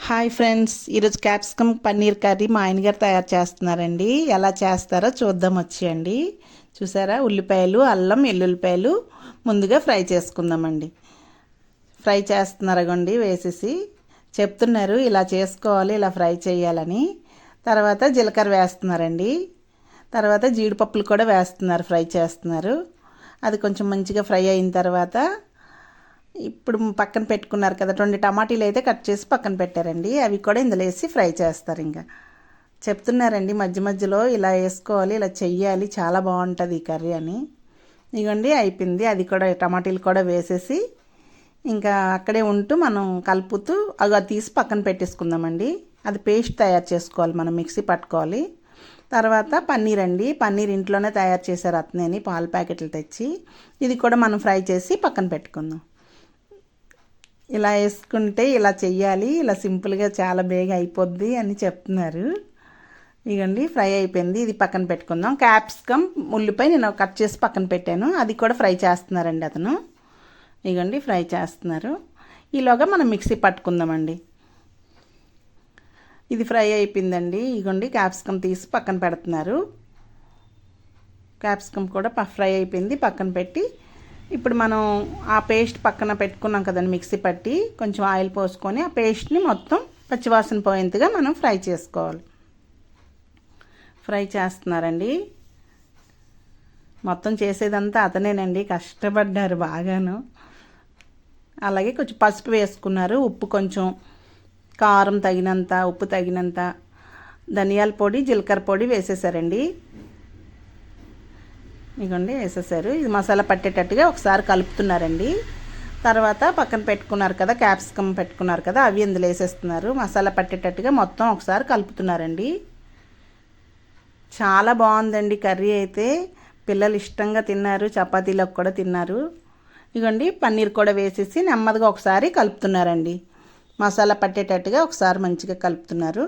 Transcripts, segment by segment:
Hi friends, ఈరోజు capsicum paneer curry మా ఆయనగారు తయారు చేస్తున్నారండి. ఎలా చేస్తారో చూద్దాం వచ్చేయండి. చూసారా, ఉల్లిపాయలు, అల్లం, ఎల్లుల్లిపాయలు ముందుగా ఫ్రై చేసుకుందామండి. ఫ్రై చేస్తున్నారగండి వేసేసి చెప్తున్నారు ఇలా చేసుకోవాలి, ఇలా ఫ్రై చేయాలని. తర్వాత జీలకర్ర వేస్తున్నారండి. తర్వాత జీడిపప్పులు కూడా వేస్తున్నారు, ఫ్రై చేస్తున్నారు. అది కొంచెం మంచిగా ఫ్రై అయిన తర్వాత ఇప్పుడు పక్కన పెట్టుకున్నారు కదా, 2 టమాటీలు అయితే కట్ చేసి పక్కన పెట్టారండి. అవి కూడా ఇందులో వేసి ఫ్రై చేస్తారు. ఇంకా చెప్తున్నారండి మధ్య మధ్యలో ఇలా వేసుకోవాలి, ఇలా చెయ్యాలి, చాలా బాగుంటుంది ఈ కర్రీ అని. ఇగోండి అయిపోయింది. అది కూడా టమాటీలు కూడా వేసేసి ఇంకా అక్కడే ఉంటూ మనం కలుపుతూ అవి తీసి పక్కన పెట్టేసుకుందామండి. అది పేస్ట్ తయారు చేసుకోవాలి, మనం మిక్సీ పట్టుకోవాలి. తర్వాత పన్నీర్ అండి, పన్నీర్ ఇంట్లోనే తయారు చేశారు అతనేని, పాల ప్యాకెట్లు తెచ్చి. ఇది కూడా మనం ఫ్రై చేసి పక్కన పెట్టుకుందాం. ఇలా వేసుకుంటే ఇలా చెయ్యాలి, ఇలా సింపుల్గా చాలా బేగా అయిపోద్ది అని చెప్తున్నారు. ఇగండి ఫ్రై అయిపోయింది, ఇది పక్కన పెట్టుకుందాం. క్యాప్సికమ్, ఉల్లిపాయ నేను కట్ చేసి పక్కన పెట్టాను, అది కూడా ఫ్రై చేస్తున్నారండి అతను. ఇగండి ఫ్రై చేస్తున్నారు. ఈలోగా మనం మిక్సీ పట్టుకుందామండి. ఇది ఫ్రై అయిపోయిందండి. ఇగోండి క్యాప్సికమ్ తీసి పక్కన పెడుతున్నారు. క్యాప్సికమ్ కూడా ఫ్రై అయిపోయింది, పక్కన పెట్టి ఇప్పుడు మనం ఆ పేస్ట్ పక్కన పెట్టుకున్నాం కదండి, మిక్సీ పట్టి కొంచెం ఆయిల్ పోసుకొని ఆ పేస్ట్ని మొత్తం పచ్చివాసన పోయేంతగా మనం ఫ్రై చేసుకోవాలి. ఫ్రై చేస్తున్నారండి. మొత్తం చేసేదంతా అతనేనండి, కష్టపడ్డారు బాగాను. అలాగే కొంచెం పసుపు వేసుకున్నారు, ఉప్పు కొంచెం, కారం తగినంత, ఉప్పు తగినంత, ధనియాల పొడి, జీలకర్ర పొడి వేసేసారండి. ఇదిగోండి వేసేసారు. ఇది మసాలా పట్టేటట్టుగా ఒకసారి కలుపుతున్నారండి. తర్వాత పక్కన పెట్టుకున్నారు కదా, క్యాప్సికమ్ పెట్టుకున్నారు కదా, అవి ఇందులో వేసేస్తున్నారు. మసాలా పట్టేటట్టుగా మొత్తం ఒకసారి కలుపుతున్నారండి. చాలా బాగుందండి కర్రీ అయితే, పిల్లలు ఇష్టంగా తిన్నారు, చపాతీలకు కూడా తిన్నారు. ఇదిగోండి పన్నీర్ కూడా వేసేసి నెమ్మదిగా ఒకసారి కలుపుతున్నారండి. మసాలా పట్టేటట్టుగా ఒకసారి మంచిగా కలుపుతున్నారు.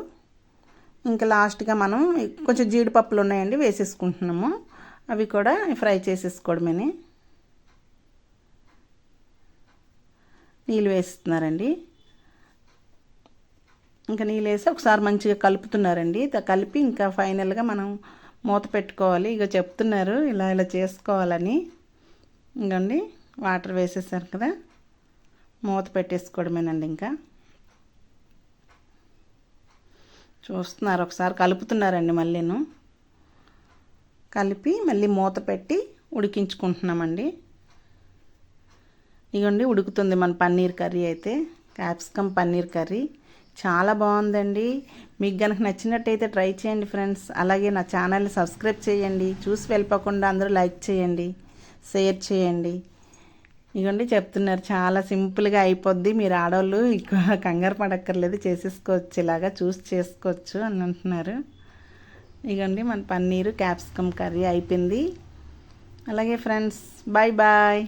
ఇంకా లాస్ట్గా మనం కొంచెం జీడిపప్పులు ఉన్నాయండి, వేసేసుకుంటున్నాము. అవి కూడా ఫ్రై చేసేసుకోవడమని. నీళ్ళు వేస్తున్నారండి. ఇంకా నీళ్ళు వేసి ఒకసారి మంచిగా కలుపుతున్నారండి. కలిపి ఇంకా ఫైనల్గా మనం మూత పెట్టుకోవాలి. ఇక చెప్తున్నారు ఇలా ఇలా చేసుకోవాలని. ఇంకండి వాటర్ వేసేసారు కదా, మూత పెట్టేసుకోవడమేనండి. ఇంకా చూస్తున్నారు, ఒకసారి కలుపుతున్నారండి. మళ్ళీను కలిపి మళ్ళీ మూత పెట్టి ఉడికించుకుంటున్నామండి. ఇగోండి ఉడుకుతుంది మన పన్నీర్ కర్రీ అయితే, క్యాప్సికమ్ పన్నీర్ కర్రీ చాలా బాగుందండి. మీకు కనుక నచ్చినట్టయితే ట్రై చేయండి ఫ్రెండ్స్. అలాగే నా ఛానల్ని సబ్స్క్రైబ్ చేయండి. చూసి వెళ్ళిపోకుండా అందరూ లైక్ చేయండి, షేర్ చేయండి. ఇగోండి చెప్తున్నారు చాలా సింపుల్గా అయిపోద్ది, మీరు ఆడవాళ్ళు ఎక్కువ కంగారు పడక్కర్లేదు, చేసేసుకోవచ్చు, ఇలాగా చూసి చేసుకోవచ్చు అని అంటున్నారు. ఇగండి మన పన్నీరు క్యాప్సికమ్ కర్రీ అయిపోయింది. అలాగే ఫ్రెండ్స్, బాయ్ బాయ్.